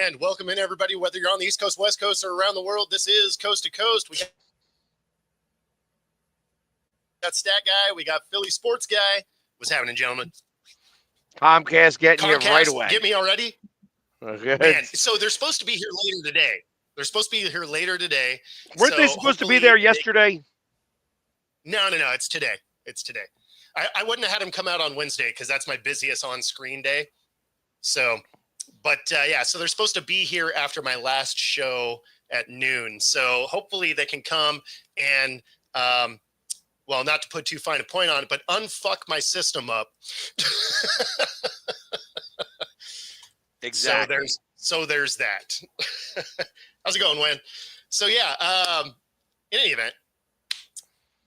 And welcome in, everybody, whether you're on the East Coast, West Coast, or around the world. This is Coast to Coast. We got Stat Guy. We got Philly Sports Guy. What's happening, gentlemen? Comcast getting you right away. Get me already? Okay. Man, so they're supposed to be here later today. Weren't they supposed to be there yesterday? No. It's today. I wouldn't have had them come out on Wednesday because that's my busiest on-screen day. So, but so they're supposed to be here after my last show at noon. So hopefully they can come and, well, not to put too fine a point on it, but unfuck my system up. Exactly. So there's that. How's it going, Wayne? So in any event,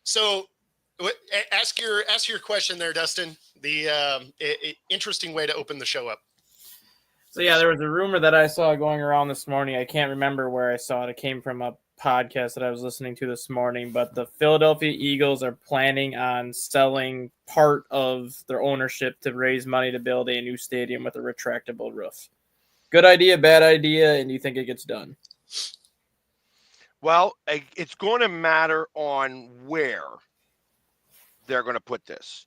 so ask your question there, Dustin. The interesting way to open the show up. So yeah, there was a rumor that I saw going around this morning. I can't remember where I saw it. It came from a podcast that I was listening to this morning, but the Philadelphia Eagles are planning on selling part of their ownership to raise money to build a new stadium with a retractable roof. Good idea, bad idea, and do you think it gets done? Well, it's going to matter on where they're going to put this,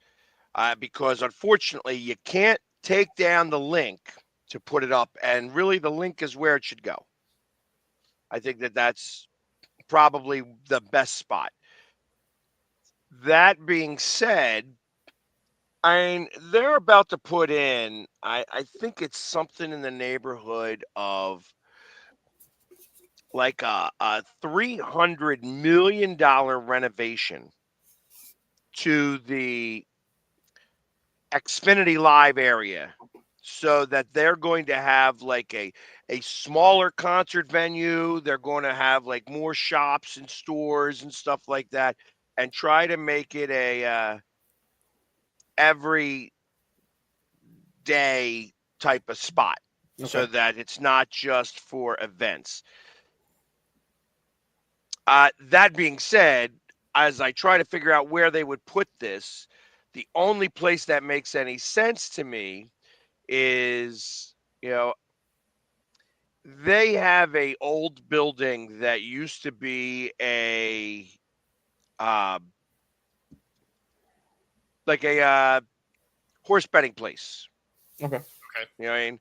because unfortunately you can't take down the link to put it up, and really the link is where it should go. I think that's probably the best spot. That being said, they're about to put in, I think it's something in the neighborhood of like a $300 million renovation to the Xfinity Live area, so that they're going to have like a smaller concert venue. They're going to have like more shops and stores and stuff like that, and try to make it a every day type of spot, so that it's not just for events. That being said, as I try to figure out where they would put this, the only place that makes any sense to me is, they have a old building that used to be a horse betting place. Okay. You know what I mean?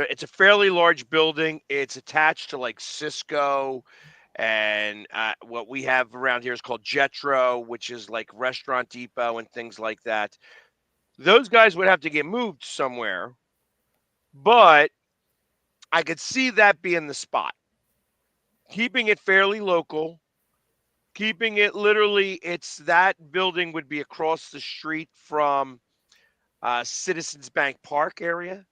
It's a fairly large building. It's attached to like Cisco, and what we have around here is called Jetro, which is like Restaurant Depot and things like that. Those guys would have to get moved somewhere, but I could see that being the spot. Keeping it fairly local, keeping it literally, that building would be across the street from Citizens Bank Park area,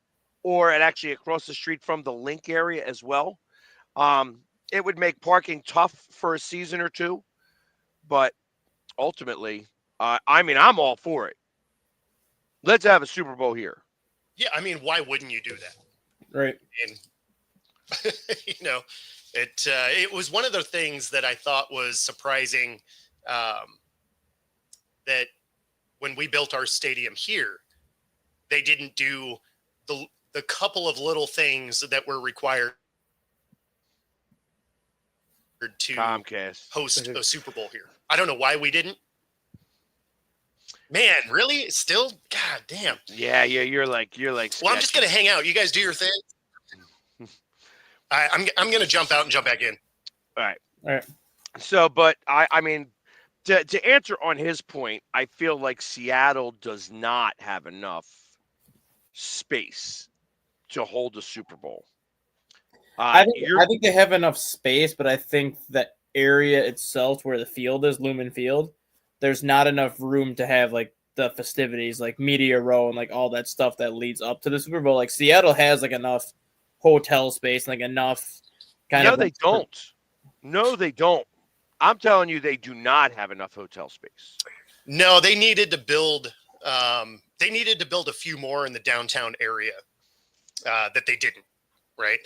or actually across the street from the Link area as well. It would make parking tough for a season or two, but ultimately, I'm all for it. Let's have a Super Bowl here. Yeah, why wouldn't you do that? Right. And it was one of the things that I thought was surprising, that when we built our stadium here, they didn't do the couple of little things that were required to Comcast host a Super Bowl here. I don't know why we didn't. Man, really? Still? God damn. Yeah, you're like. Well, I'm just gonna hang out. You guys do your thing. I'm gonna jump out and jump back in. All right. So, but to answer on his point, I feel like Seattle does not have enough space to hold a Super Bowl. I think they have enough space, but I think the area itself where the field is, Lumen Field, there's not enough room to have like the festivities, like Media Row and like all that stuff that leads up to the Super Bowl. Like Seattle has like enough hotel space, like enough kind of. No, they don't. No, they don't. I'm telling you, they do not have enough hotel space. No, they needed to build. They needed to build a few more in the downtown area that they didn't. Right,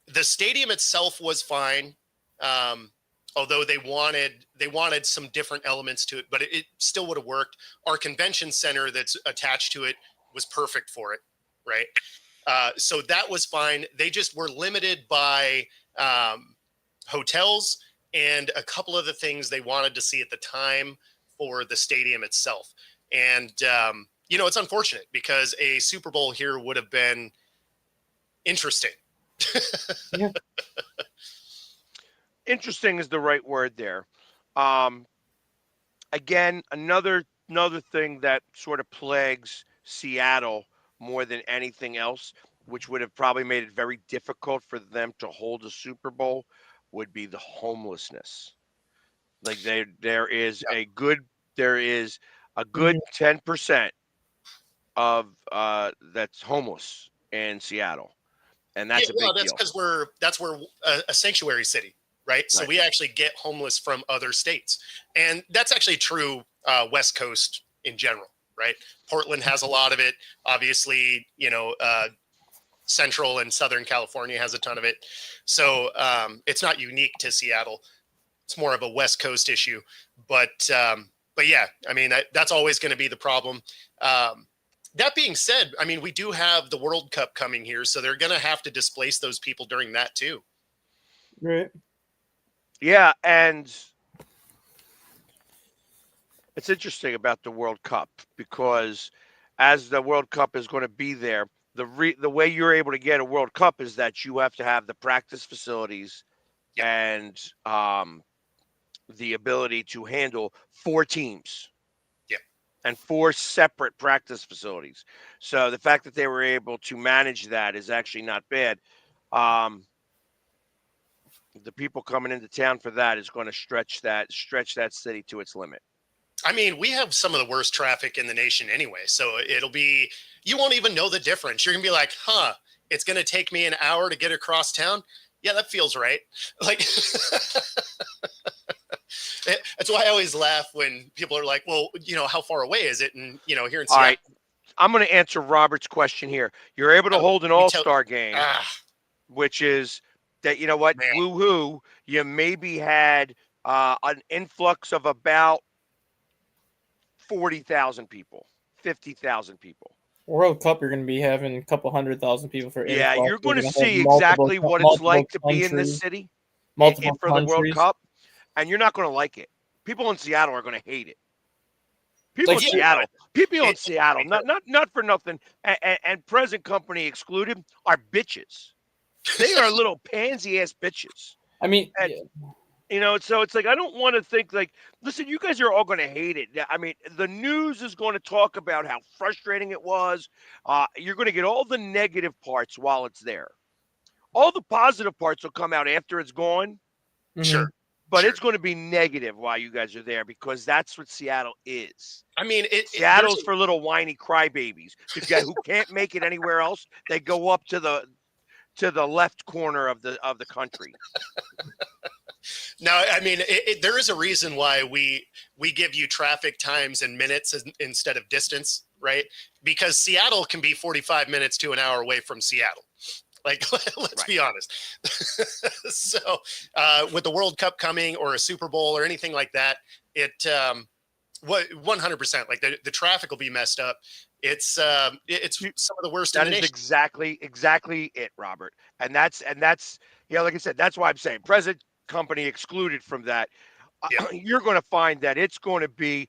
the stadium itself was fine, although they wanted some different elements to it, but it still would have worked. Our convention center that's attached to it was perfect for it. right? So that was fine. They just were limited by hotels and a couple of the things they wanted to see at the time for the stadium itself. And, it's unfortunate because a Super Bowl here would have been interesting. Yeah. Interesting is the right word there. Again, another thing that sort of plagues Seattle more than anything else, which would have probably made it very difficult for them to hold a Super Bowl, would be the homelessness. Like there is a good 10% of that's homeless in Seattle, and that's a big that's deal. because we're a sanctuary city, right? So Right. we actually get homeless from other states, and that's actually true West Coast in general, right? Portland has a lot of it. Obviously, Central and Southern California has a ton of it. So it's not unique to Seattle. It's more of a West Coast issue. But yeah, I mean, that's always going to be the problem. That being said, I mean, we do have the World Cup coming here, so they're going to have to displace those people during that too. Right. Yeah, and it's interesting about the World Cup because as the World Cup is going to be there, the way you're able to get a World Cup is that you have to have the practice facilities and the ability to handle 4 teams. Yeah. And 4 separate practice facilities. So the fact that they were able to manage that is actually not bad. The people coming into town for that is going to stretch that city to its limit. I mean, we have some of the worst traffic in the nation anyway. So you won't even know the difference. You're going to be like, it's going to take me an hour to get across town. Yeah, that feels right. Like, that's why I always laugh when people are like, well, how far away is it? And, here in Seattle. All right. I'm going to answer Robert's question here. You're able to hold an all-star game, which is that, you know what, Man. woo-hoo, you maybe had an influx of about 40,000 people, 50,000 people. World Cup, you're going to be having a couple 100,000 people for. Yeah, influx. you're going to have see multiple- exactly what it's like to countries, be in this city multiple for the World countries. Cup, and you're not going to like it. People in Seattle are going to hate it. People in Seattle, not for nothing, and present company excluded, are bitches. They are little pansy ass bitches. I mean, So it's like, I don't want to think like, listen, you guys are all going to hate it. I mean, the news is going to talk about how frustrating it was. You're going to get all the negative parts while it's there. All the positive parts will come out after it's gone. Sure. But it's going to be negative while you guys are there because that's what Seattle is. I mean, Seattle's for little whiny crybabies who can't make it anywhere else. They go up to the left corner of the country. No, I mean, there is a reason why we give you traffic times and minutes instead of distance, right? Because Seattle can be 45 minutes to an hour away from Seattle. Like, let's be honest. So with the World Cup coming or a Super Bowl or anything like that, 100%, like the traffic will be messed up. It's some of the worst in the nation. That is exactly it, Robert. And that's like I said, that's why I'm saying present company excluded from that. You're going to find that it's going to be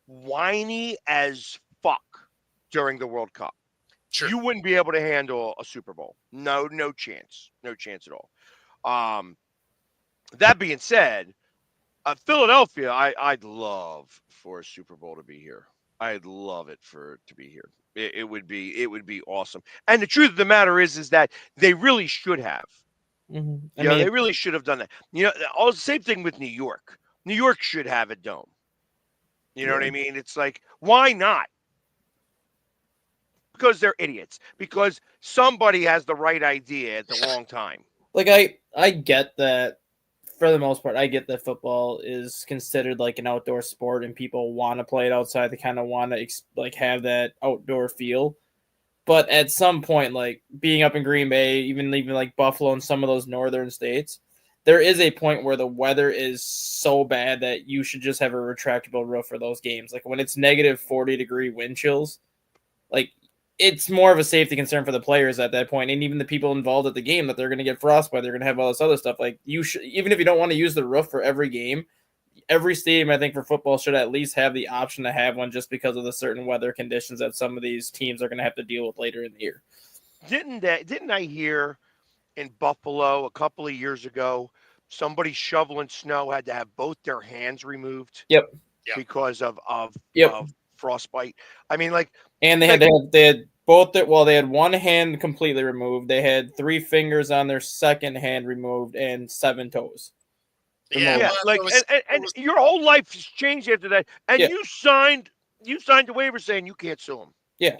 whiny as fuck during the World Cup. Sure. You wouldn't be able to handle a Super Bowl. No chance at all. That being said, Philadelphia, I'd love for a Super Bowl to be here. I'd love it to be here. It would be awesome. And the truth of the matter is that they really should have. Mm-hmm. They really should have done that. All the same thing with New York. New York should have a dome. You know what I mean? It's like, why not? Because they're idiots. Because somebody has the right idea at the wrong time. Like I get that. For the most part, I get that football is considered like an outdoor sport, and people want to play it outside. They kind of want to have that outdoor feel. But at some point, like being up in Green Bay, even like Buffalo and some of those northern states, there is a point where the weather is so bad that you should just have a retractable roof for those games. Like when it's negative 40-degree wind chills, like it's more of a safety concern for the players at that point, and even the people involved at the game, that they're going to get frostbite. They're going to have all this other stuff. Like, you should, even if you don't want to use the roof for every game, every stadium, I think, for football should at least have the option to have one, just because of the certain weather conditions that some of these teams are going to have to deal with later in the year. Didn't I hear in Buffalo a couple of years ago, somebody shoveling snow had to have both their hands removed? Yep. Because of Yep. of frostbite. I mean, like, And they had both they had one hand completely removed. They had 3 fingers on their second hand removed and 7 toes. Yeah, yeah, well, like, it was- and your whole life has changed after that. And Yeah. you signed a waiver saying you can't sue them.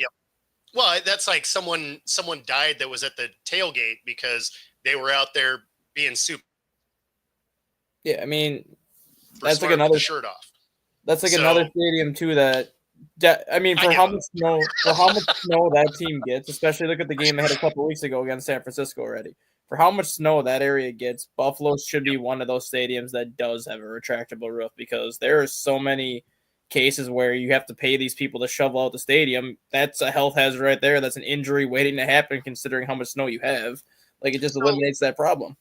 well, that's like someone died that was at the tailgate because they were out there being super. Yeah, I mean, for That's like smart with another- the shirt off. that's like So- another stadium too that I mean, I for how know. much snow that team gets, especially look at the game they had a couple weeks ago against San Francisco already. For how much snow that area gets, Buffalo should be one of those stadiums that does have a retractable roof, because there are so many cases where you have to pay these people to shovel out the stadium. That's a health hazard right there. That's an injury waiting to happen, considering how much snow you have. Like, it just eliminates that problem.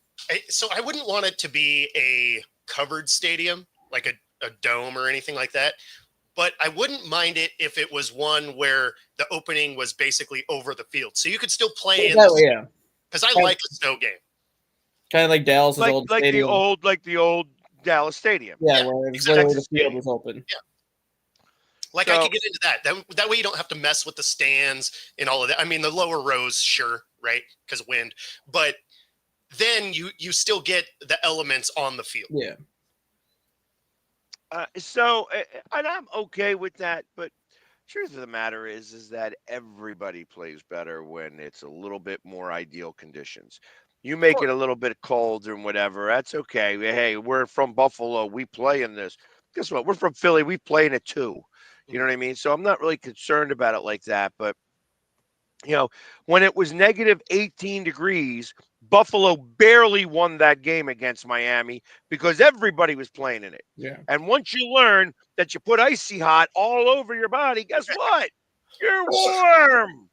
So I wouldn't want it to be a covered stadium, like a dome or anything like that. But I wouldn't mind it if it was one where the opening was basically over the field, so you could still play in. Yeah, Because I like a snow game. kind of like Dallas's Like, old like stadium. the old Dallas Stadium. Yeah, Yeah, where it's exactly. literally the field was open. Like, I So- could get into that. That way you don't have to mess with the stands and all of that. I mean, the lower rows, sure, right? Because wind. But then you still get the elements on the field. Yeah. And I'm okay with that, but truth of the matter is that everybody plays better when it's a little bit more ideal conditions. You make it a little bit colder and whatever, that's okay. Hey, we're from Buffalo, we play in this. Guess what? We're from Philly, we play in it too. You know what I mean? So I'm not really concerned about it like that. But when it was negative 18 degrees, Buffalo barely won that game against Miami because everybody was playing in it. Yeah. And once you learn that you put icy hot all over your body, guess what? You're warm.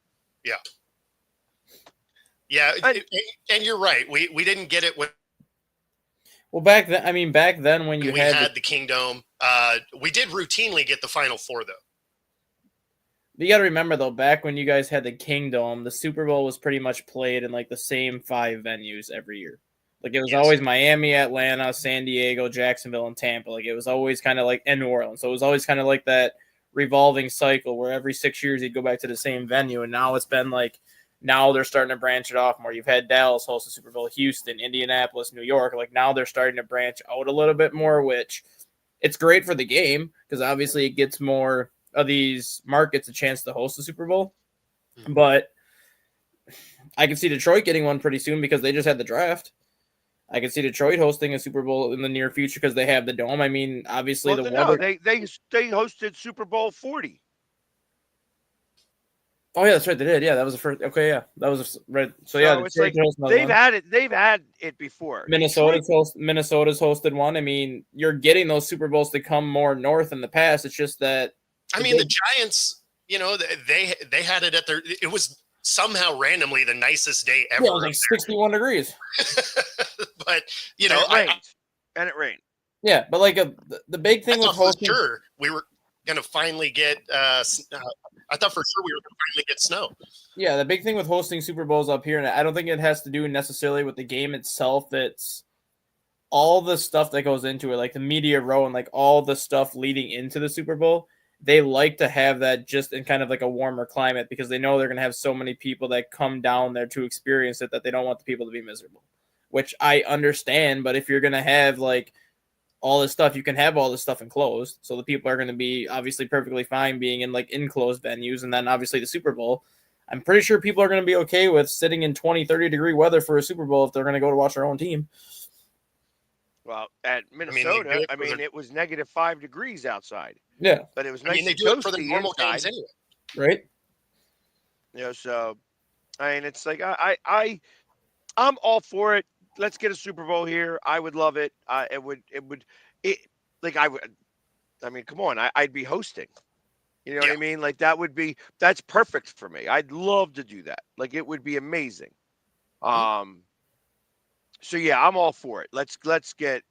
Yeah, And- and you're right. We didn't get it when Well, back then when you we had the Kingdome. We did routinely get the Final Four, though. you got to remember though, back when you guys had the Kingdome, the Super Bowl was pretty much played in like the same 5 venues every year. Like, it was Yes. always Miami, Atlanta, San Diego, Jacksonville, and Tampa. Like, it was always kind of like, and New Orleans. So it was always kind of like that revolving cycle where every 6 years you'd go back to the same venue. And now it's been like, now they're starting to branch it off more. You've had Dallas host the Super Bowl, Houston, Indianapolis, New York. Like, now they're starting to branch out a little bit more, which it's great for the game because obviously it gets more of these markets a chance to host the Super Bowl. Mhm. But I can see Detroit getting one pretty soon because they just had the draft. I can see Detroit hosting a Super Bowl in the near future because they have the dome. I mean, obviously Well, the no, weather. they hosted Super Bowl 40. Oh yeah, that's right. They did. Yeah, that was the first. Okay, yeah, that was right. So yeah, it's Detroit like hosts another they've one. had it. They've had it before. Minnesota's hosted one. I mean, you're getting those Super Bowls to come more north in the past. It's just that I mean, the Giants, they had it at their. It was somehow randomly the nicest day ever. it was like 61 degrees. But And it rained. Yeah, but like the big I thing with thought for hosting. sure we were gonna finally get. I thought for sure we were gonna finally get snow. Yeah, the big thing with hosting Super Bowls up here, and I don't think it has to do necessarily with the game itself. It's all the stuff that goes into it, like the media row and like all the stuff leading into the Super Bowl. They like to have that just in kind of like a warmer climate because they know they're going to have so many people that come down there to experience it that they don't want the people to be miserable, which I understand. But if you're going to have like all this stuff, you can have all this stuff enclosed. So the people are going to be obviously perfectly fine being in like enclosed venues. And then obviously the Super Bowl, I'm pretty sure people are going to be okay with sitting in 20, 30 degree weather for a Super Bowl if they're going to go to watch their own team. Well, at they do Minnesota, it for their- it was negative 5 degrees outside, Yeah. but it was I nice mean, they and do it for the toasty normal inside. games anyway. Right. So I mean, it's like I'm all for it. Let's get a Super Bowl here. I would love it. I mean, come on, I'd be hosting. You know what I mean? Like that's perfect for me. I'd love to do that. Like it would be amazing. So yeah, I'm all for it. Let's get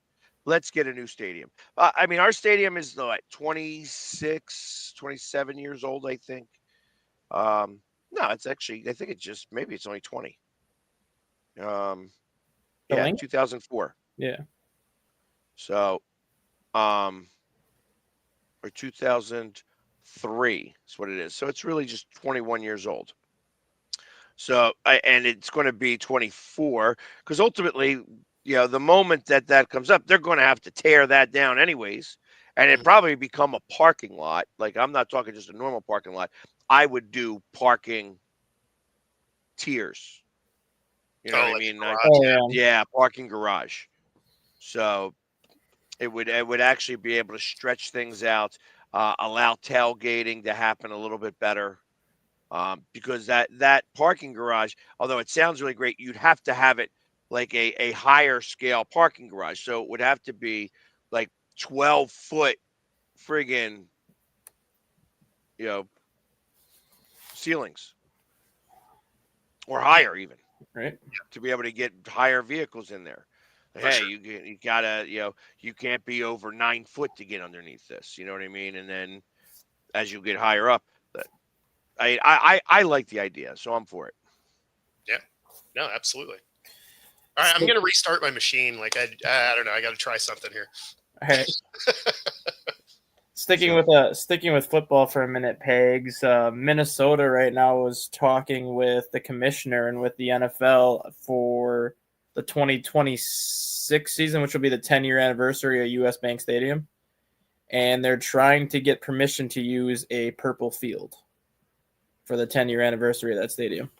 a new stadium. I mean, our stadium is like 26, 27 years old, I think. No, it's actually I think it's just maybe it's only 20. Yeah, 2004. Yeah. So, or 2003 is what it is. So it's really just 21 years old. So, and it's going to be 24 because ultimately, the moment that comes up, they're going to have to tear that down anyways, and it probably become a parking lot. Like I'm not talking just a normal parking lot. I would do parking tiers. You know what I like mean? garage, Parking garage. So it would actually be able to stretch things out, allow tailgating to happen a little bit better. Because that parking garage, although it sounds really great, you'd have to have it like a higher scale parking garage. So it would have to be like 12-foot friggin', ceilings or higher even, Right. to be able to get higher vehicles in there. Hey, you gotta, you can't be over 9 foot to get underneath this. You know what I mean? And then as you get higher up, I like the idea, so I'm for it. Yeah, no, absolutely. All right, I'm gonna restart my machine. Like I don't know, I got to try something here. All right. Sticking with football for a minute, Pegs. Minnesota right now is talking with the commissioner and with the NFL for the 2026 season, which will be the 10-year anniversary of US Bank Stadium, and they're trying to get permission to use a purple field for the 10-year anniversary of that stadium.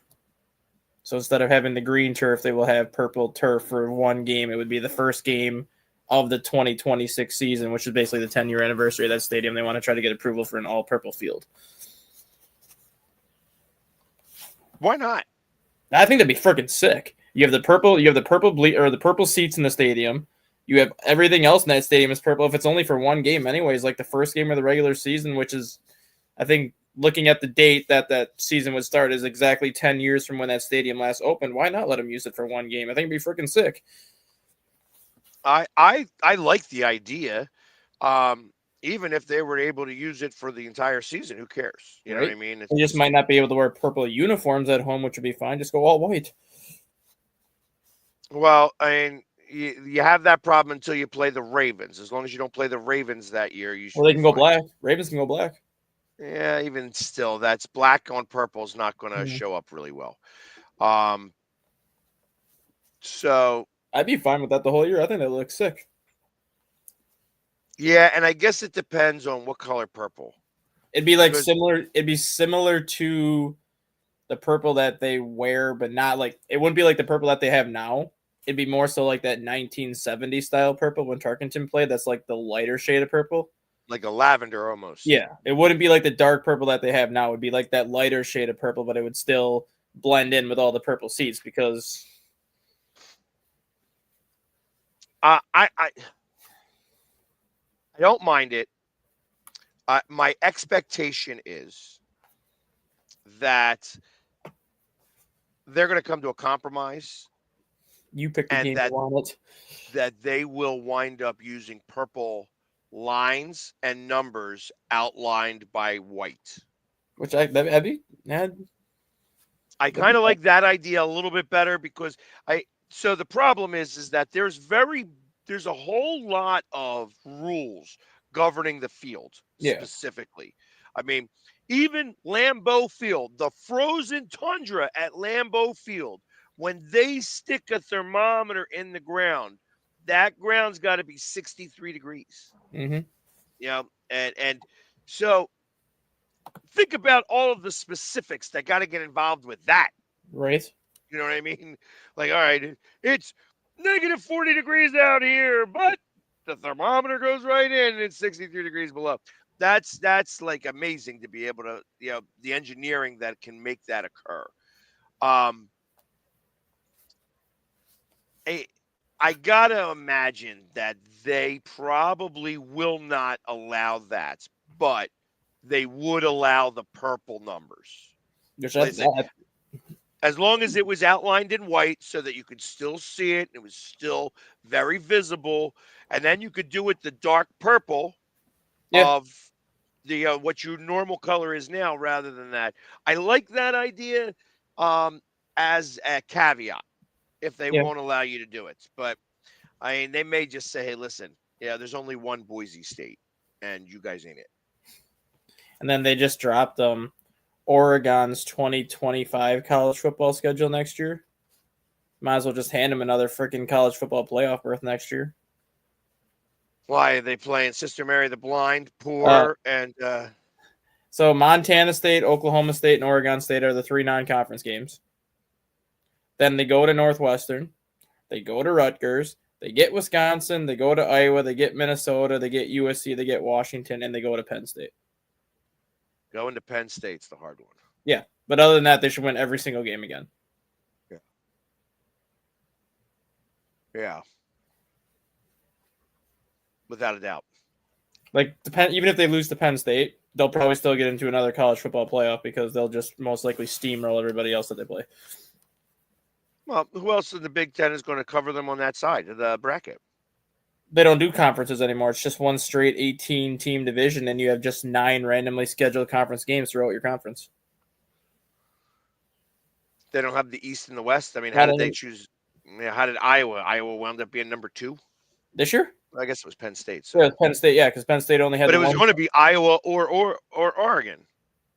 So instead of having the green turf, they will have purple turf for one game. It would be the first game of the 2026 season, which is basically the 10-year anniversary of that stadium. They want to try to get approval for an all-purple field. Why not? I think that'd be freaking sick. You have the purple the purple seats in the stadium. You have everything else in that stadium is purple. If it's only for one game anyways, like the first game of the regular season, which is, I think, looking at the date that season would start is exactly 10 years from when that stadium last opened. Why not let them use it for one game? I think it'd be freaking sick. I like the idea. Even if they were able to use it for the entire season, who cares? You know what I mean? They just might not be able to wear purple uniforms at home, which would be fine. Just go all white. Well, I mean, you have that problem until you play the Ravens. As long as you don't play the Ravens that year, you should. Well, they can go black. Ravens can go black. Yeah, even still, that's black on purple is not going to show up really well. So I'd be fine with that the whole year. I think that looks sick. Yeah, and I guess it depends on what color purple. It'd be like similar. It'd be similar to the purple that they wear, but not like it wouldn't be like the purple that they have now. It'd be more so like that 1970 style purple when Tarkenton played. That's like the lighter shade of purple. Like a lavender almost. Yeah, it wouldn't be like the dark purple that they have now. It would be like that lighter shade of purple, but it would still blend in with all the purple seats because I don't mind it. My expectation is that they're going to come to a compromise. You pick the game you want it. That they will wind up using purple lines and numbers outlined by white. Which I kind of like that idea a little bit better because so the problem is that there's a whole lot of rules governing the field specifically. I mean, even Lambeau Field, the frozen tundra at Lambeau Field, when they stick a thermometer in the ground, that ground's got to be 63 degrees. Mm-hmm. And so think about all of the specifics that got to get involved with that. Right. You know what I mean? Like, all right, it's negative 40 degrees out here, but the thermometer goes right in and it's 63 degrees below. That's like amazing to be able to, the engineering that can make that occur. I gotta imagine that they probably will not allow that, but they would allow the purple numbers. Which Listen, as long as it was outlined in white so that you could still see it, it was still very visible, and then you could do it the dark purple of the what your normal color is now rather than that. I like that idea as a caveat if they won't allow you to do it. But I mean, they may just say, hey, listen, there's only one Boise State, and you guys ain't it. And then they just dropped Oregon's 2025 college football schedule next year. Might as well just hand them another freaking college football playoff berth next year. Why are they playing Sister Mary the Blind, Poor, and so Montana State, Oklahoma State, and Oregon State are the 3 non-conference games. Then they go to Northwestern. They go to Rutgers. They get Wisconsin. They go to Iowa. They get Minnesota. They get USC. They get Washington. And they go to Penn State. Going to Penn State's the hard one. Yeah. But other than that, they should win every single game again. Yeah. Without a doubt. Like, even if they lose to Penn State, they'll probably still get into another college football playoff because they'll just most likely steamroll everybody else that they play. Well, who else in the Big Ten is going to cover them on that side of the bracket? They don't do conferences anymore. It's just one straight 18-team division, and you have just 9 randomly scheduled conference games throughout your conference. They don't have the East and the West? I mean, how did they choose? How did Iowa? Iowa wound up being number 2? This year? I guess it was Penn State. So. Yeah, Penn State, because Penn State only had. But it was going to be Iowa or Oregon.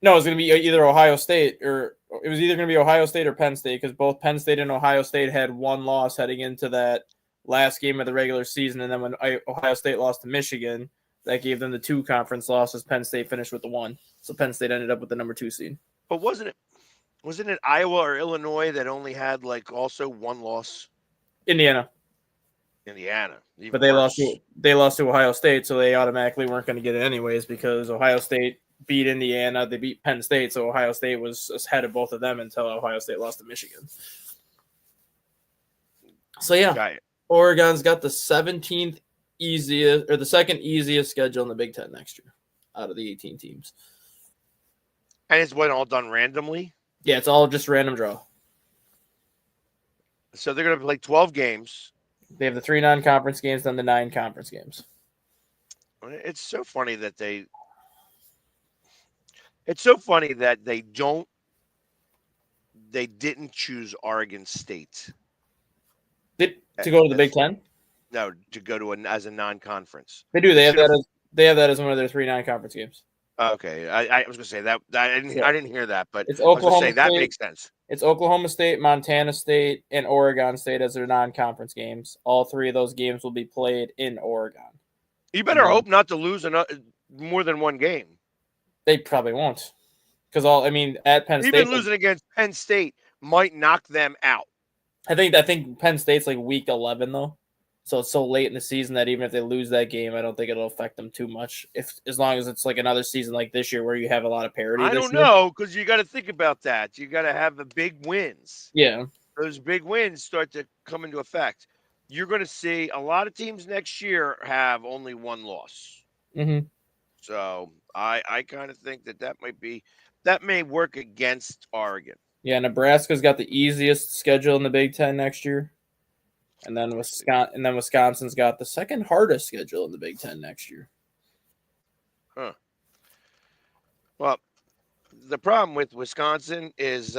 No, it was going to be either Ohio State or it was either going to be Ohio State or Penn State because both Penn State and Ohio State had 1 loss heading into that last game of the regular season, and then when Ohio State lost to Michigan, that gave them the 2 conference losses. Penn State finished with the 1, so Penn State ended up with the number 2 seed. But wasn't it Iowa or Illinois that only had also 1 loss? Indiana. But they lost to Ohio State, so they automatically weren't going to get it anyways because Ohio State beat Indiana, they beat Penn State, so Ohio State was ahead of both of them until Ohio State lost to Michigan. So yeah, Oregon's got the 17th easiest or the second easiest schedule in the Big Ten next year out of the 18 teams. And it's all done randomly? Yeah, it's all just random draw. So they're going to play 12 games. They have the 3 non-conference games, then the 9 conference games. It's so funny that they didn't choose Oregon State. To go to the Big Ten? No, to go to as a non-conference. They do. They have that as one of their 3 non-conference games. Okay, I was going to say that I didn't hear that, but it's Oklahoma State. That makes sense. It's Oklahoma State, Montana State, and Oregon State as their non-conference games. All 3 of those games will be played in Oregon. You better hope not to lose more than 1 game. They probably won't, because at Penn State, even losing against Penn State might knock them out. I think Penn State's like week 11 though. So it's so late in the season that even if they lose that game, I don't think it'll affect them too much. As long as it's like another season like this year where you have a lot of parity. I don't know, because you got to think about that. You got to have the big wins. Yeah, those big wins start to come into effect. You're going to see a lot of teams next year have only 1 loss. Mm-hmm. So I kind of think that may work against Oregon. Yeah, Nebraska's got the easiest schedule in the Big Ten next year. And then Wisconsin's got the second hardest schedule in the Big Ten next year. Huh. Well, the problem with Wisconsin is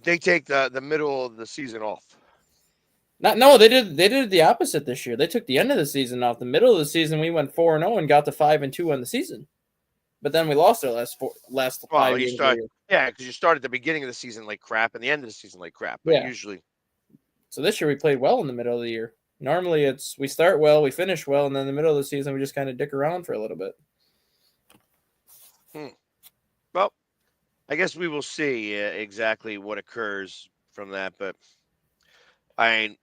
they take the middle of the season off. They did the opposite this year. They took the end of the season off. The middle of the season, we went 4-0 and got to 5-2 on the season. But then we lost our last 5 games. Yeah, because you start at the beginning of the season like crap and the end of the season like crap. But usually. So this year we played well in the middle of the year. Normally we start well, we finish well, and then in the middle of the season we just kind of dick around for a little bit. Well, I guess we will see exactly what occurs from that. But again,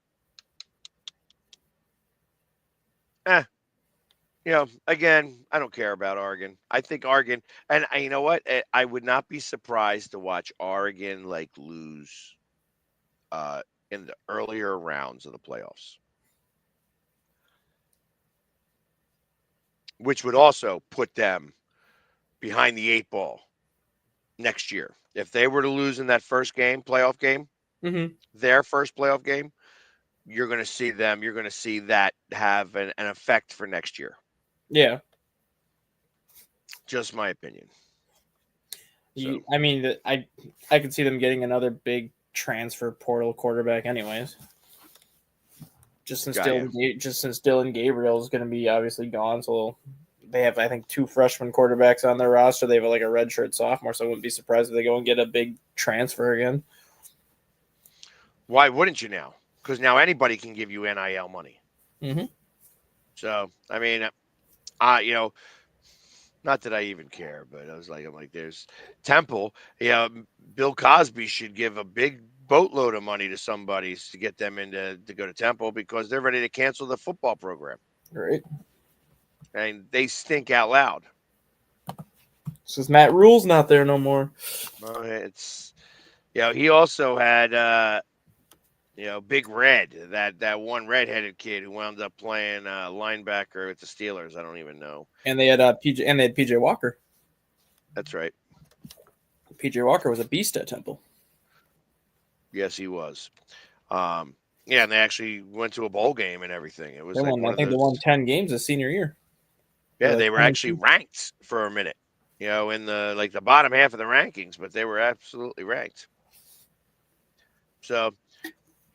I don't care about Oregon. I think Oregon, and you know what? I would not be surprised to watch Oregon lose in the earlier rounds of the playoffs, which would also put them behind the 8 ball next year. If they were to lose in that first game, playoff game, Mm-hmm. their first playoff game, you're going to see them. You're going to see that have an effect for next year. Yeah. Just my opinion. So. I mean, I could see them getting another big transfer portal quarterback, anyways. Just since Dylan Gabriel is going to be obviously gone, so they have, I think, 2 freshman quarterbacks on their roster. They have like a redshirt sophomore, so I wouldn't be surprised if they go and get a big transfer again. Why wouldn't you now? Because now anybody can give you NIL money. Mm-hmm. So I mean, not that I even care, but I'm like, there's Temple. Yeah, Bill Cosby should give a big boatload of money to somebody to get them to go to Temple because they're ready to cancel the football program. Right. And they stink out loud. Since Matt Rule's not there no more. It's, he also had, Big Red, that one redheaded kid who wound up playing linebacker with the Steelers. I don't even know. And they had PJ Walker. That's right. PJ Walker was a beast at Temple. Yes, he was. And they actually went to a bowl game and everything. It was they won 10 games his senior year. Yeah, they were actually ranked for a minute, in the bottom half of the rankings, but they were absolutely ranked. So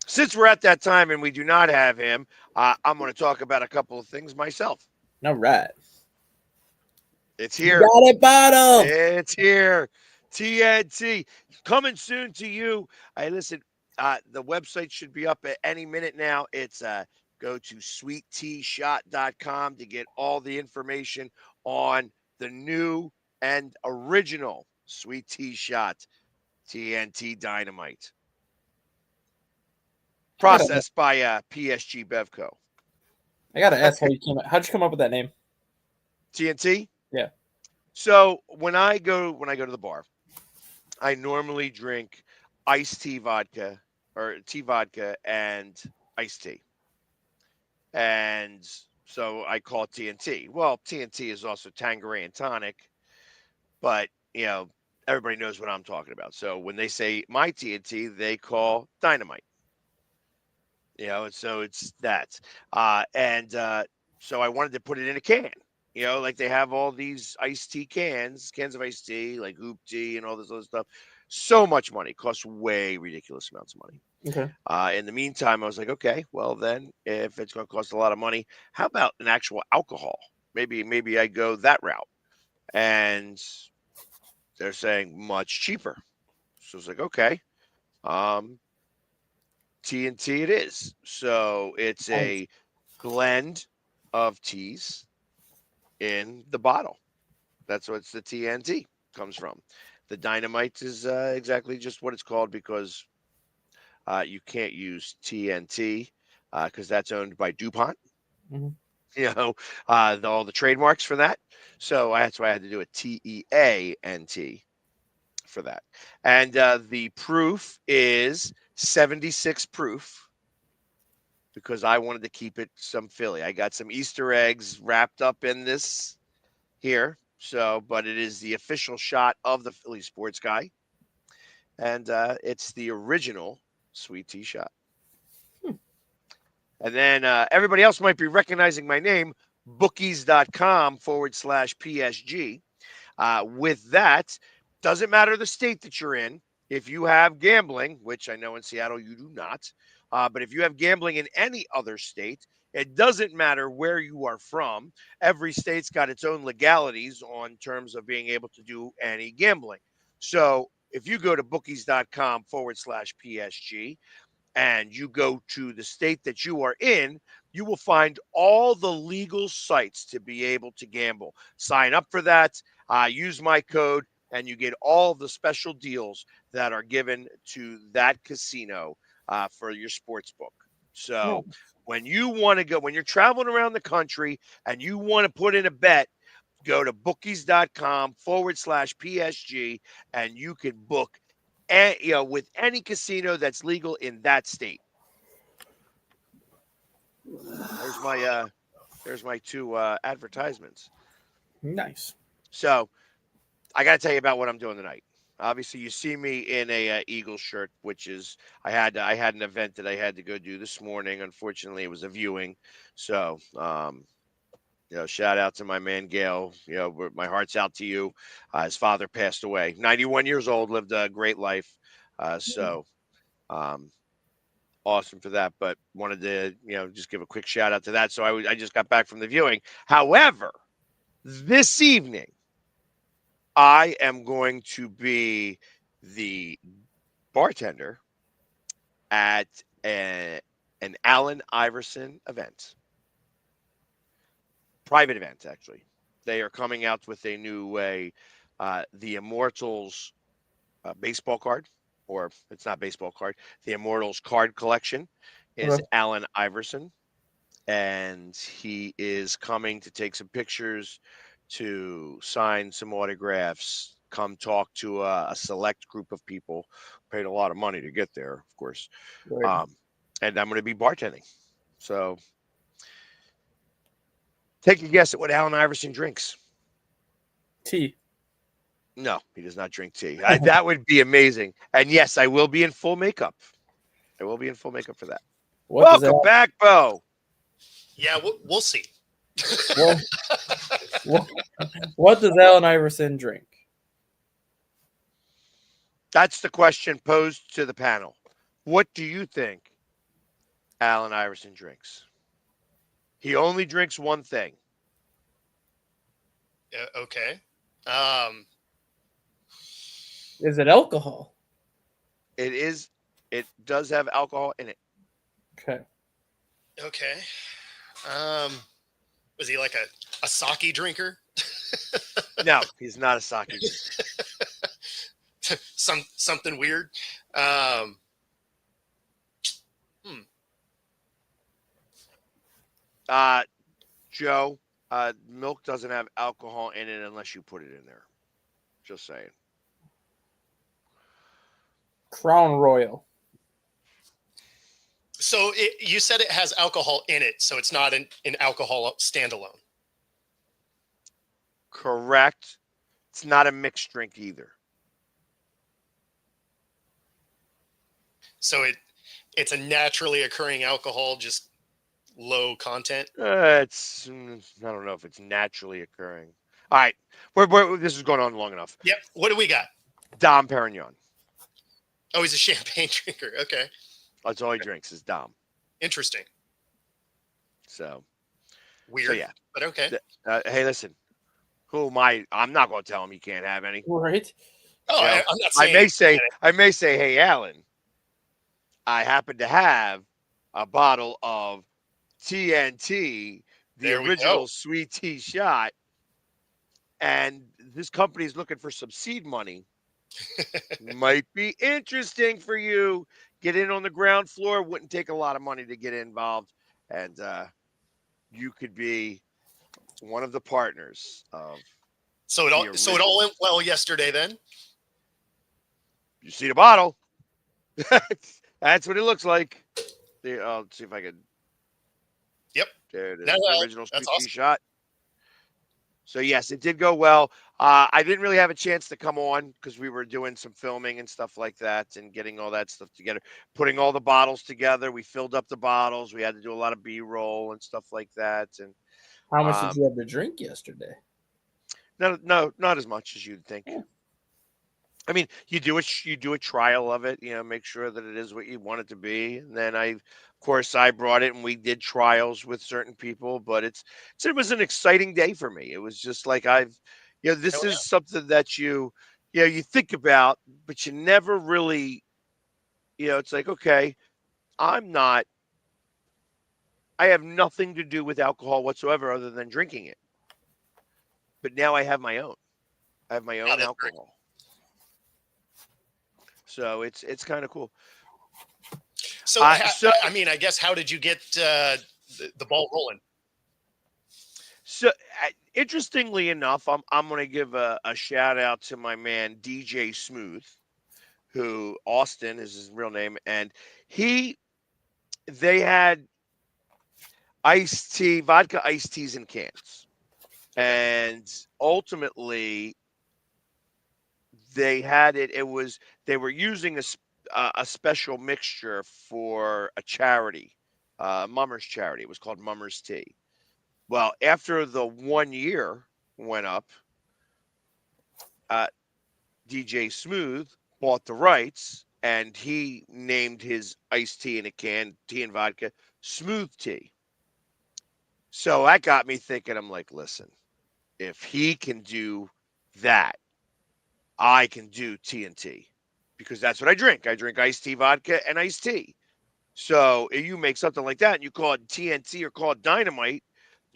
since we're at that time and we do not have him, I'm going to talk about a couple of things myself. All right. It's here. You got it, bottom. It's here. TNT coming soon to you. Listen, the website should be up at any minute now. It's go to sweetteashot.com to get all the information on the new and original Sweet Tea Shot TNT Dynamite. Processed by PSG Bevco. I gotta ask how'd you come up with that name? TNT? Yeah. So when I go to the bar, I normally drink iced tea vodka or tea vodka and iced tea. And so I call it TNT. Well, TNT is also Tanqueray and tonic, but everybody knows what I'm talking about. So when they say my TNT, they call dynamite. And so it's that. So I wanted to put it in a can. Like they have all these iced tea cans of iced tea, like Hoop Tea and all this other stuff. So much money, costs way ridiculous amounts of money. Okay. In the meantime, I was like, okay, well then, if it's going to cost a lot of money, how about an actual alcohol? Maybe I go that route. And they're saying much cheaper. So I was like, okay, TNT it is. So it's a blend of teas in the bottle. That's what the TNT comes from. The dynamite is exactly just what it's called because you can't use TNT because that's owned by DuPont. Mm-hmm. All the trademarks for that. So that's why I had to do a TEANT for that. And the proof is 76 proof because I wanted to keep it some Philly. I got some Easter eggs wrapped up in this here. So, but it is the official shot of the Philly Sports Guy. And it's the original Sweet Tea Shot. And then everybody else might be recognizing my name, bookies.com/PSG. With that, doesn't matter the state that you're in. If you have gambling, which I know in Seattle you do not, but if you have gambling in any other state, it doesn't matter where you are from. Every state's got its own legalities on terms of being able to do any gambling. So if you go to bookies.com/PSG and you go to the state that you are in, you will find all the legal sites to be able to gamble. Sign up for that, use my code, and you get all the special deals that are given to that casino for your sports book. So when you want to go, when you're traveling around the country and you want to put in a bet, go to bookies.com/PSG and you can book with any casino that's legal in that state. There's my two advertisements. Nice. So I got to tell you about what I'm doing tonight. Obviously, you see me in a Eagles shirt, which is I had an event that I had to go do this morning. Unfortunately, it was a viewing, so shout out to my man Gail. My heart's out to you. His father passed away, 91 years old, lived a great life. So um, awesome for that. But wanted to just give a quick shout out to that. So I just got back from the viewing. However, this evening I am going to be the bartender at an Allen Iverson event, private event actually. They are coming out with a new way, the Immortals baseball card, or it's not baseball card. The Immortals card collection is Okay. Allen Iverson, and he is coming to take some pictures, to sign some autographs, come talk to a select group of people. Paid a lot of money to get there, of course. Right. And I'm going to be bartending. So take a guess at what Allen Iverson drinks. Tea. No, he does not drink tea. That would be amazing. And yes, I will be in full makeup. I will be in full makeup for that. What does Welcome back, Bo. Yeah, we'll see. what does Allen Iverson drink? That's the question posed to the panel. What do you think Allen Iverson drinks? He only drinks one thing. Okay. Is it alcohol? It does have alcohol in it. Okay. Okay. Was he like a sake drinker? No, he's not a sake drinker. Something weird. Joe, milk doesn't have alcohol in it unless you put it in there. Just saying. Crown Royal. So you said it has alcohol in it, so it's not an alcohol standalone. Correct. It's not a mixed drink either. So it's a naturally occurring alcohol, just low content. I don't know if it's naturally occurring. All right, this is going on long enough. Yep. What do we got? Dom Perignon. Oh, he's a champagne drinker. Okay. That's all he drinks is Dom. Interesting. So Weird. So yeah. But okay. Hey, listen. Who am I? I'm not going to tell him he can't have any. Right. Oh, You know, I'm not saying. I may say, hey, Alan, I happen to have a bottle of TNT, the There we original go. sweet tea shot, and this company's looking for some seed money. Might be interesting for you. Get in on the ground floor. Wouldn't take a lot of money to get involved, and you could be one of the partners of. So it all went well yesterday then. You see the bottle. That's what it looks like. I'll see if I can. Yep. There it is. No, The original that's sweet tea awesome. shot. So yes, it did go well. I didn't really have a chance to come on because we were doing some filming and stuff like that and getting all that stuff together, putting all the bottles together. We filled up the bottles. We had to do a lot of B-roll and stuff like that. And How much did you have to drink yesterday? no, not as much as you'd think. Yeah. I mean, you do a trial of it, make sure that it is what you want it to be. And then of course, I brought it and we did trials with certain people, but it was an exciting day for me. It was just like this is something that you think about, but you never really, it's like, okay, I have nothing to do with alcohol whatsoever other than drinking it. But now I have my own. I have my own that's alcohol. great. So it's kind of cool. So I mean, I guess how did you get the ball rolling? So interestingly enough, I'm going to give a shout out to my man DJ Smooth, who Austin is his real name, and they had vodka iced teas in cans, and ultimately they had it. They were using a special mixture for a charity, Mummers charity. It was called Mummers Tea. Well, after the 1 year went up, DJ Smooth bought the rights and he named his iced tea in a can, tea and vodka, Smooth Tea. So that got me thinking. I'm like, listen, if he can do that, I can do TNT because that's what I drink. I drink iced tea vodka and iced tea. So if you make something like that and you call it TNT or call it Dynamite,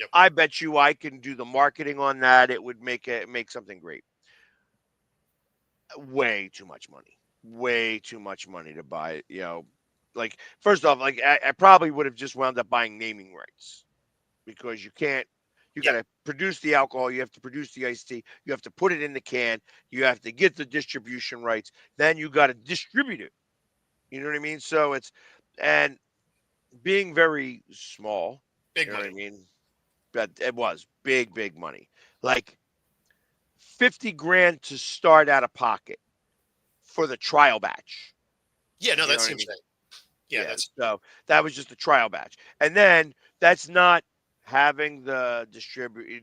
Yep. I bet you I can do the marketing on that. It would make something great. Way too much money. Way too much money to buy. Like first off, like I probably would have just wound up buying naming rights because you can't. You got to produce the alcohol. You have to produce the iced tea. You have to put it in the can. You have to get the distribution rights. Then you got to distribute it. You know what I mean? So and being very small. Big You know money. what I mean? But it was big money. Like 50 grand to start out of pocket for the trial batch. Yeah, no, You know that what I seems mean? right. Yeah, that's So that was just a trial batch. And then that's not having the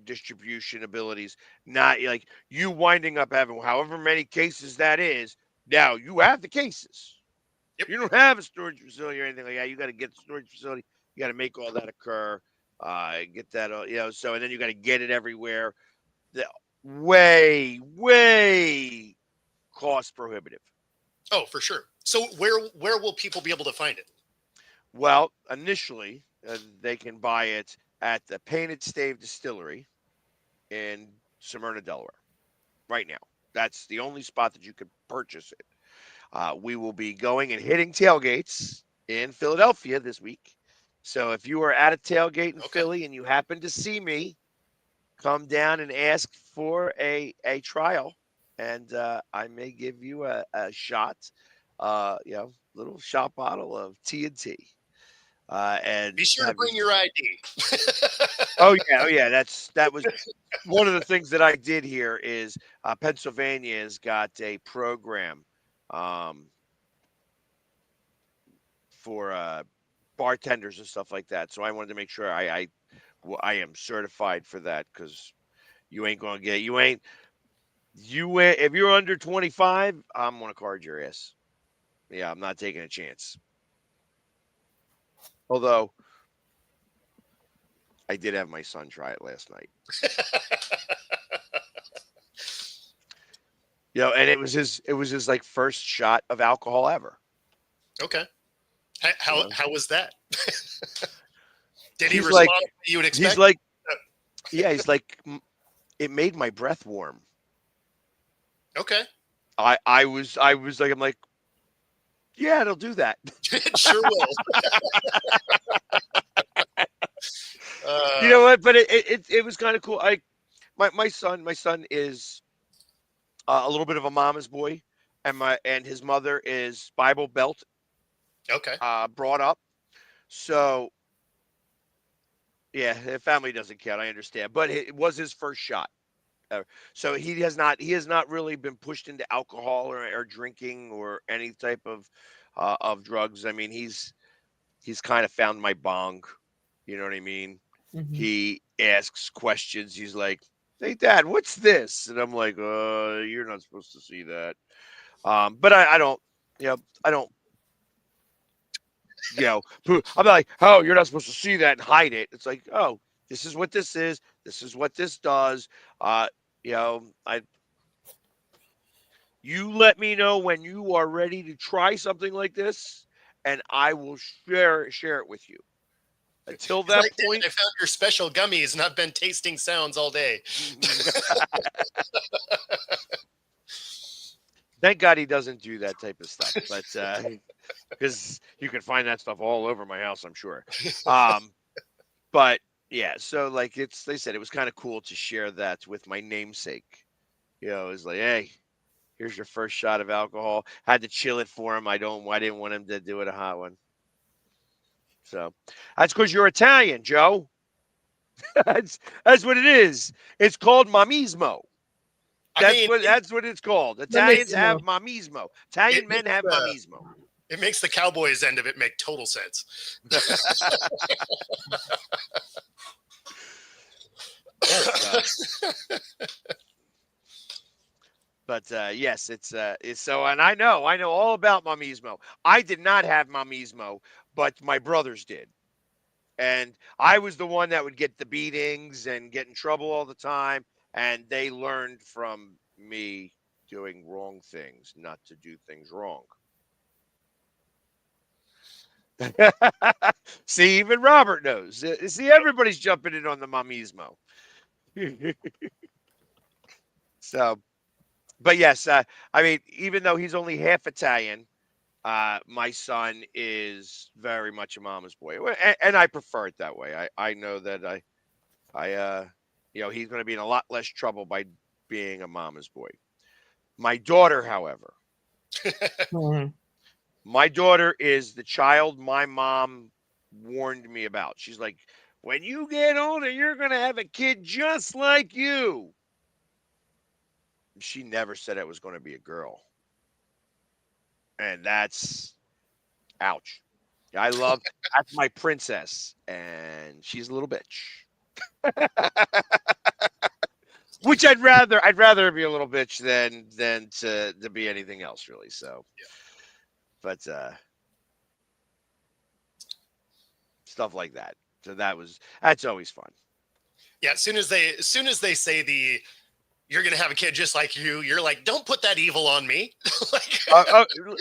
distribution abilities, not like you winding up having however many cases that is. Now you have the cases. Yep. You don't have a storage facility or anything like that. You got to get the storage facility. You got to make all that occur. Get that, so, and then you got to get it everywhere. The way cost prohibitive. Oh, for sure. So where will people be able to find it? Well, initially, they can buy it at the Painted Stave Distillery in Smyrna, Delaware. Right now, that's the only spot that you can purchase it. We will be going and hitting tailgates in Philadelphia this week. So if you are at a tailgate in Philly and you happen to see me, come down and ask for a trial, and I may give you a shot, little shot bottle of TNT. And Be sure to bring your ID. Oh yeah. That was one of the things that I did here is Pennsylvania has got a program for bartenders and stuff like that. So I wanted to make sure I am certified for that because you ain't gonna get if you're under 25, I'm gonna card your ass. Yeah, I'm not taking a chance. Although I did have my son try it last night. And it was his like first shot of alcohol ever. Okay. How was that? Did he He's respond like, like you would expect? He's like, he's like, it made my breath warm. Okay. I was like, I'm like, yeah, it'll do that. It sure will. You know what? But it was kind of cool. My son is a little bit of a mama's boy, and his mother is Bible Belt. Okay. Brought up. So yeah, the family doesn't count. I understand, but it was his first shot. So he has not really been pushed into alcohol or drinking or any type of drugs. I mean, he's kind of found my bong. You know what I mean? Mm-hmm. He asks questions. He's like, "Hey, Dad, what's this?" And I'm like, you're not supposed to see that." But I don't. I don't. I'm like, "Oh, you're not supposed to see that and hide it." It's like, "Oh, this is what this is. This is what this does." You let me know when you are ready to try something like this, and I will share it with you. Until that point, I found your special gummies and I've been tasting sounds all day. Thank God he doesn't do that type of stuff, but because you can find that stuff all over my house, I'm sure. But yeah, so like they said it was kind of cool to share that with my namesake. It was like, hey, here's your first shot of alcohol. Had to chill it for him. I didn't want him to do it a hot one. So that's because you're Italian, Joe. That's what it is. It's called mamismo. I mean, That's what it's called. Italians have mamismo. Italian men have mamismo. it makes the Cowboys end of it make total sense. But yes, it's so, and I know all about mamismo. I did not have mamismo, but my brothers did, and I was the one that would get the beatings and get in trouble all the time, and they learned from me doing wrong things, not to do things wrong. See, even Robert knows. See, everybody's jumping in on the mamismo. So, but yes, I mean, even though he's only half Italian, my son is very much a mama's boy, and I prefer it that way. I know that he's going to be in a lot less trouble by being a mama's boy. My daughter, however, my daughter is the child my mom warned me about. She's like, when you get older, you're going to have a kid just like you. She never said it was going to be a girl. And that's, ouch. That's my princess. And she's a little bitch. Which I'd rather be a little bitch than to be anything else, really. So, yeah. But stuff like that. So that's always fun. Yeah, as soon as they say you're gonna have a kid just like you, you're like, don't put that evil on me.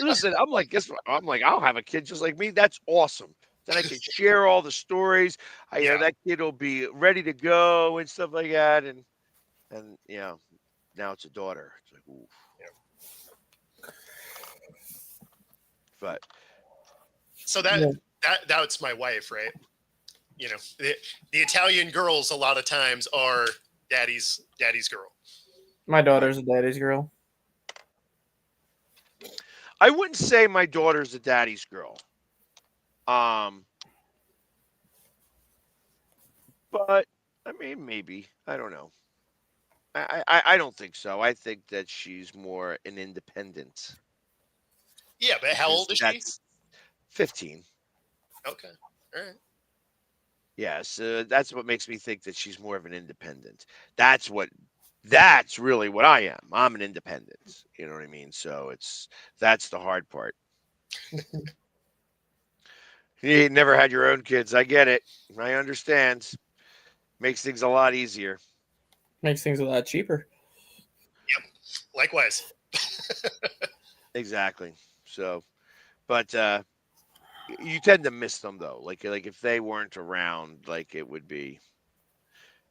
Listen, I'm like, I'll have a kid just like me. That's awesome. Then I can share all the stories. That kid will be ready to go and stuff like that. And now it's a daughter. It's like, oof. Yeah. But so that's my wife, right? The Italian girls a lot of times are daddy's girl. My daughter's a daddy's girl. I wouldn't say my daughter's a daddy's girl. But I mean, maybe. I don't know. I don't think so. I think that she's more an independent. Yeah, but how old is she? 15. Okay. All right. Yeah, so that's what makes me think that she's more of an independent. That's really what I am. I'm an independent. You know what I mean? So that's the hard part. You never had your own kids. I get it. I understand. Makes things a lot easier. Makes things a lot cheaper. Yep. Likewise. Exactly. So, but you tend to miss them though. Like if they weren't around, like it would be.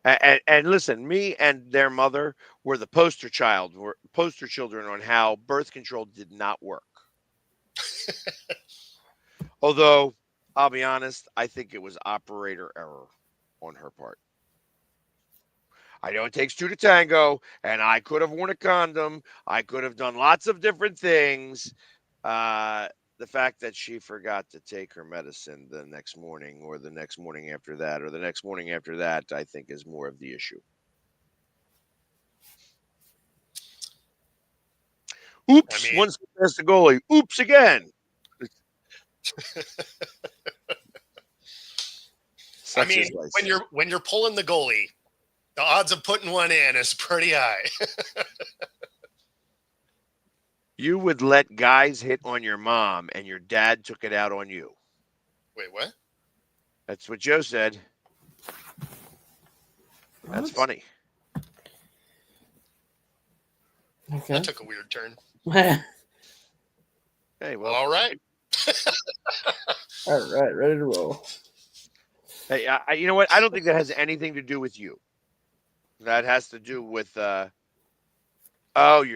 And listen, me and their mother were the poster children on how birth control did not work. Although, I'll be honest, I think it was operator error on her part. I know it takes two to tango, and I could have worn a condom. I could have done lots of different things. The fact that she forgot to take her medicine the next morning or the next morning after that or the next morning after that, I think is more of the issue. Oops, once past the goalie. Oops again. I mean, when you're pulling the goalie, the odds of putting one in is pretty high. You would let guys hit on your mom, and your dad took it out on you. Wait, what? That's what Joe said. That's funny. Okay. That took a weird turn. Hey, well, all right. All right, ready to roll. Hey, you know what? I don't think that has anything to do with you. That has to do with your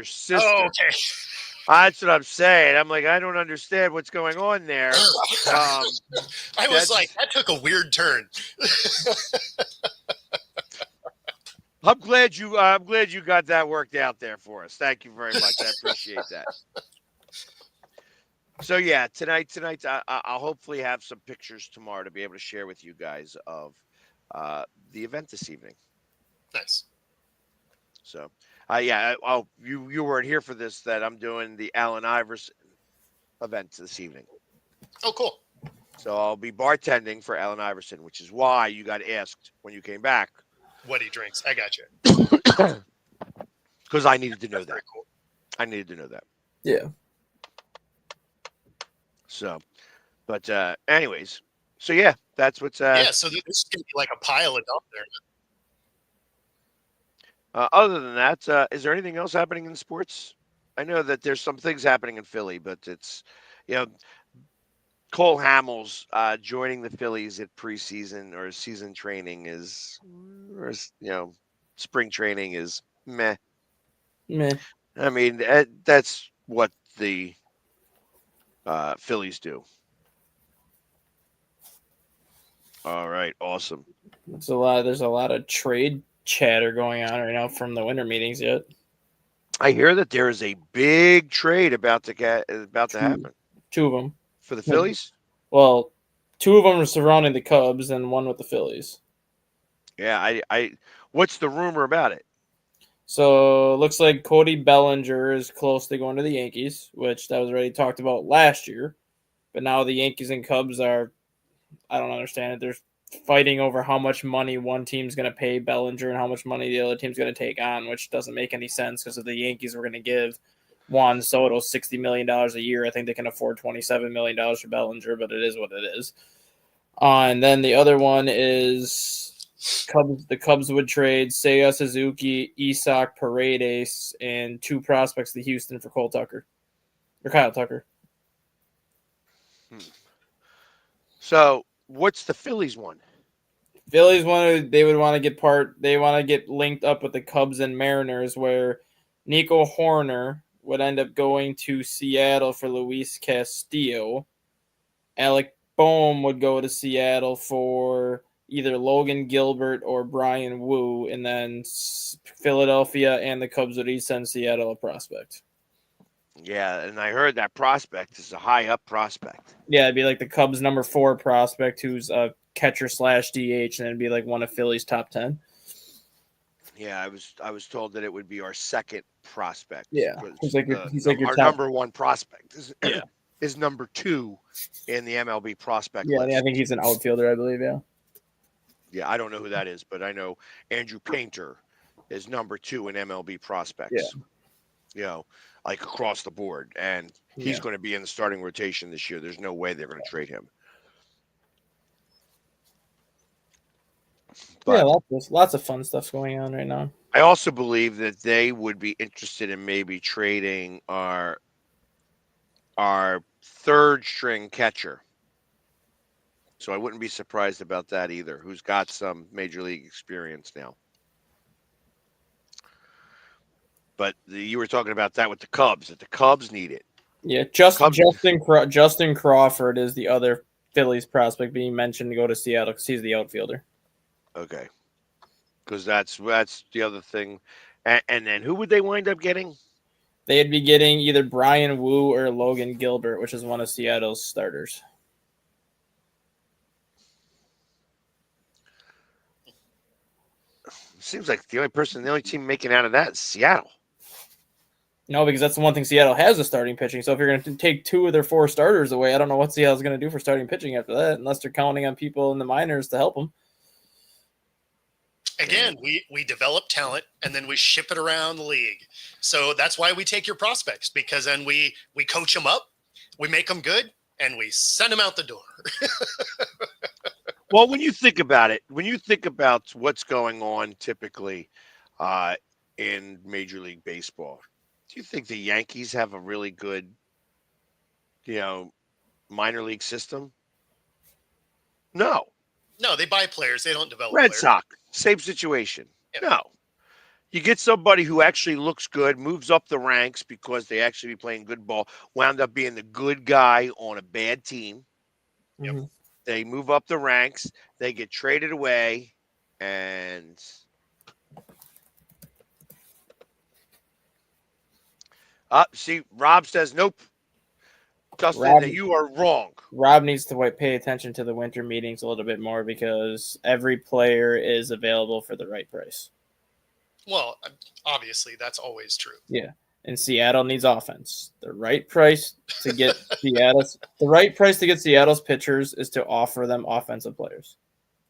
sister. Oh, okay. That's what I'm saying. I'm like, I don't understand what's going on there. I was like, that took a weird turn. I'm glad you got that worked out there for us. Thank you very much. I appreciate that. So yeah, tonight I'll hopefully have some pictures tomorrow to be able to share with you guys of the event this evening. Nice. So Yeah. Oh, you weren't here for this. That I'm doing the Allen Iverson event this evening. Oh, cool. So I'll be bartending for Allen Iverson, which is why you got asked when you came back. What he drinks. I got you. Because I needed to know That's that. very cool. I needed to know that. Yeah. So, but anyways, so yeah, that's what's. Yeah, so this is going to be like a pile of dump there. Other than that, is there anything else happening in sports? I know that there's some things happening in Philly, but it's, Cole Hamels joining the Phillies at preseason or season training spring training is meh. Meh. I mean, that's what the Phillies do. All right, awesome. There's a lot of trade chatter going on right now from the winter meetings yet. I hear that there is a big trade about to happen. Two of them. For the Phillies? Well, two of them are surrounding the Cubs and one with the Phillies. Yeah, I what's the rumor about it? So it looks like Cody Bellinger is close to going to the Yankees, which that was already talked about last year. But now the Yankees and Cubs are, I don't understand it. They're fighting over how much money one team's going to pay Bellinger and how much money the other team's going to take on, which doesn't make any sense because if the Yankees were going to give Juan Soto $60 million a year, I think they can afford $27 million for Bellinger, but it is what it is. And then the other one is the Cubs would trade Seiya Suzuki, Isak Paredes, and two prospects to Houston for Kyle Tucker. So what's the Phillies one? Phillies would want to get linked up with the Cubs and Mariners, where Nico Horner would end up going to Seattle for Luis Castillo. Alec Boehm would go to Seattle for either Logan Gilbert or Brian Wu, and then Philadelphia and the Cubs would each send Seattle a prospect. Yeah, and I heard that prospect is a high up prospect. Yeah, it'd be like the Cubs' number 4 prospect, who's a catcher / DH, and it'd be like one of Philly's top 10. Yeah, I was told that it would be our second prospect. Yeah, he's like your our top number 1 prospect. Yeah. Is number 2 in the MLB prospect Yeah, list. I think he's an outfielder, I believe. Yeah. Yeah, I don't know who that is, but I know Andrew Painter is number 2 in MLB prospects. Yeah. You know, like across the board, and he's going to be in the starting rotation this year. There's no way they're going to trade him. But yeah, lots of fun stuff going on right now. I also believe that they would be interested in maybe trading our third string catcher. So I wouldn't be surprised about that either, who's got some major league experience now. But you were talking about that with the Cubs, that the Cubs need it. Yeah, Justin Crawford is the other Phillies prospect being mentioned to go to Seattle because he's the outfielder. Okay. Because that's the other thing. And then who would they wind up getting? They'd be getting either Brian Wu or Logan Gilbert, which is one of Seattle's starters. Seems like the only team making out of that is Seattle. No, because that's the one thing Seattle has is starting pitching. So if you're going to take 2 of their 4 starters away, I don't know what Seattle's going to do for starting pitching after that, unless they're counting on people in the minors to help them. Again, we develop talent and then we ship it around the league. So that's why we take your prospects, because then we coach them up, we make them good, and we send them out the door. Well, when you think about it, when you think about what's going on typically in Major League Baseball, do you think the Yankees have a really good, minor league system? No. No, they buy players. They don't develop Red players. Sox, same situation. Yep. No. You get somebody who actually looks good, moves up the ranks because they actually be playing good ball, wound up being the good guy on a bad team. Yep. Mm-hmm. They move up the ranks. They get traded away, and see, Rob says nope. Justin, you are wrong. Rob needs to pay attention to the winter meetings a little bit more because every player is available for the right price. Well, obviously that's always true. Yeah. And Seattle needs offense. The right price to get Seattle's pitchers is to offer them offensive players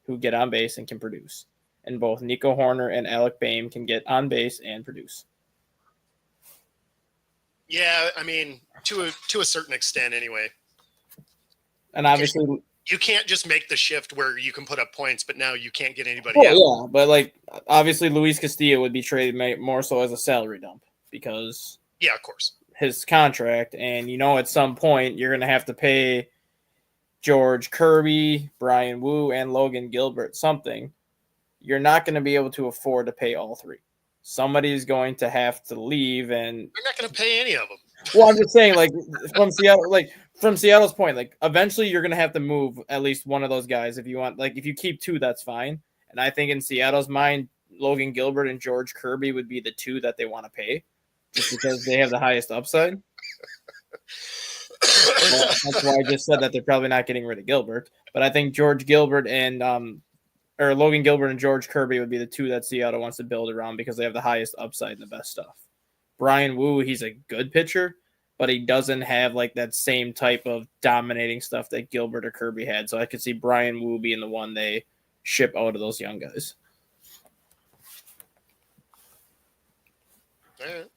who get on base and can produce. And both Nico Horner and Alec Boehm can get on base and produce. Yeah, I mean, to a certain extent, anyway. And obviously, you can't just make the shift where you can put up points, but now you can't get anybody out. Yeah, but like obviously, Luis Castillo would be traded more so as a salary dump because of course, his contract, and at some point you're going to have to pay George Kirby, Brian Wu, and Logan Gilbert something. You're not going to be able to afford to pay all three. Somebody's going to have to leave, and you're not going to pay any of them. Well, I'm just saying, from Seattle's point, eventually you're going to have to move at least one of those guys if you want. If you keep two, that's fine. And I think in Seattle's mind, Logan Gilbert and George Kirby would be the two that they want to pay, just because they have the highest upside. That's why I just said that they're probably not getting rid of Gilbert. But I think Logan Gilbert and George Kirby would be the two that Seattle wants to build around because they have the highest upside and the best stuff. Brian Wu, he's a good pitcher, but he doesn't have that same type of dominating stuff that Gilbert or Kirby had. So I could see Brian Wu being the one they ship out of those young guys. All right.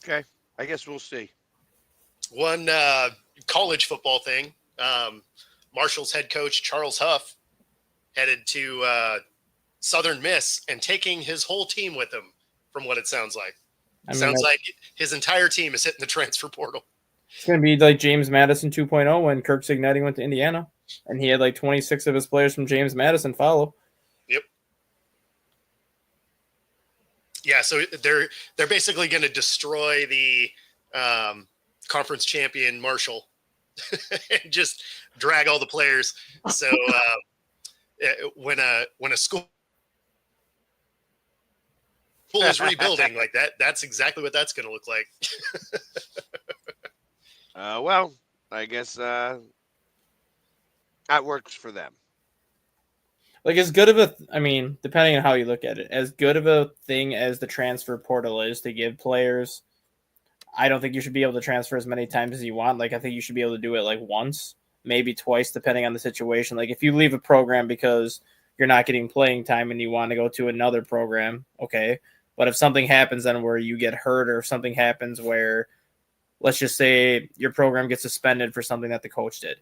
Okay, I guess we'll see. One college football thing. Marshall's head coach, Charles Huff, headed to Southern Miss and taking his whole team with him, from what it sounds like. Sounds like his entire team is hitting the transfer portal. It's going to be like James Madison 2.0 when Kirk Cignetti went to Indiana, and he had 26 of his players from James Madison follow. Yep. Yeah, so they're basically going to destroy the conference champion Marshall and just drag all the players. So when a school is rebuilding like that, that's exactly what that's going to look like. Well, I guess that works for them. As good of depending on how you look at it, as good of a thing as the transfer portal is to give players, I don't think you should be able to transfer as many times as you want. I think you should be able to do it once, maybe twice, depending on the situation. If you leave a program because you're not getting playing time and you want to go to another program, okay. But if something happens then where you get hurt, or if something happens where, let's just say your program gets suspended for something that the coach did,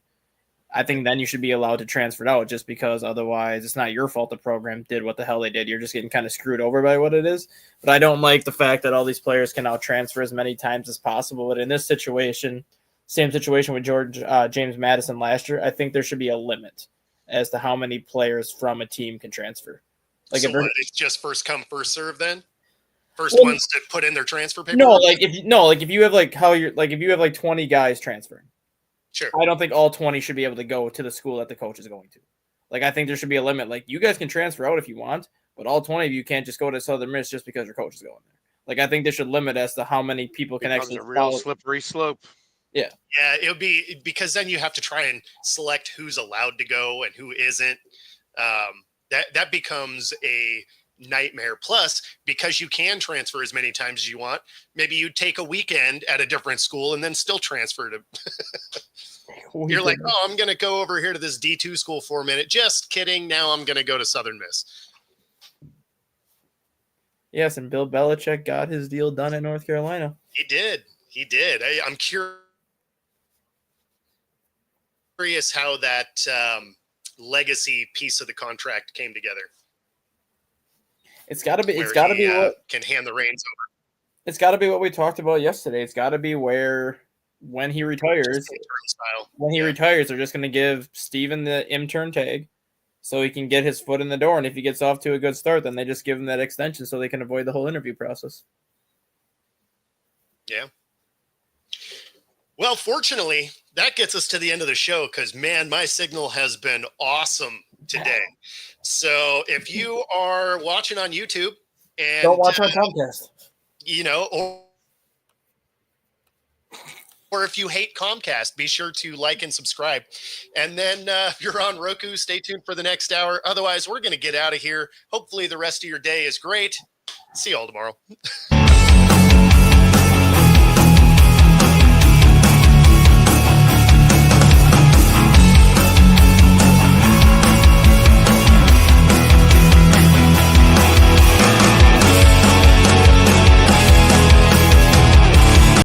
I think then you should be allowed to transfer it out, just because otherwise it's not your fault the program did what the hell they did. You're just getting kind of screwed over by what it is. But I don't like the fact that all these players can now transfer as many times as possible. But in this situation, same situation with James Madison last year, I think there should be a limit as to how many players from a team can transfer. So it's just first come, first serve then? First ones to put in their transfer paperwork? If you have 20 guys transferring. Sure. I don't think all 20 should be able to go to the school that the coach is going to. I think there should be a limit. You guys can transfer out if you want, but all 20 of you can't just go to Southern Miss just because your coach is going there. I think there should limit as to how many people can actually. A real slippery slope. Yeah. Yeah, it would be, because then you have to try and select who's allowed to go and who isn't. That becomes a nightmare. Plus, because you can transfer as many times as you want, maybe you take a weekend at a different school and then still transfer to. You're like, oh, I'm going to go over here to this D2 school for a minute. Just kidding. Now I'm going to go to Southern Miss. Yes, and Bill Belichick got his deal done in North Carolina. He did. I'm curious how that legacy piece of the contract came together. It's got to be what can hand the reins over. It's got to be what we talked about yesterday. It's got to be where when he retires, they're just going to give Steven the intern tag so he can get his foot in the door. And if he gets off to a good start, then they just give him that extension so they can avoid the whole interview process. Yeah. Well, fortunately, that gets us to the end of the show because, man, my signal has been awesome today. So if you are watching on YouTube and don't watch on Comcast, or Or if you hate Comcast, be sure to like and subscribe. And then if you're on Roku, stay tuned for the next hour. Otherwise, we're going to get out of here. Hopefully the rest of your day is great. See you all tomorrow.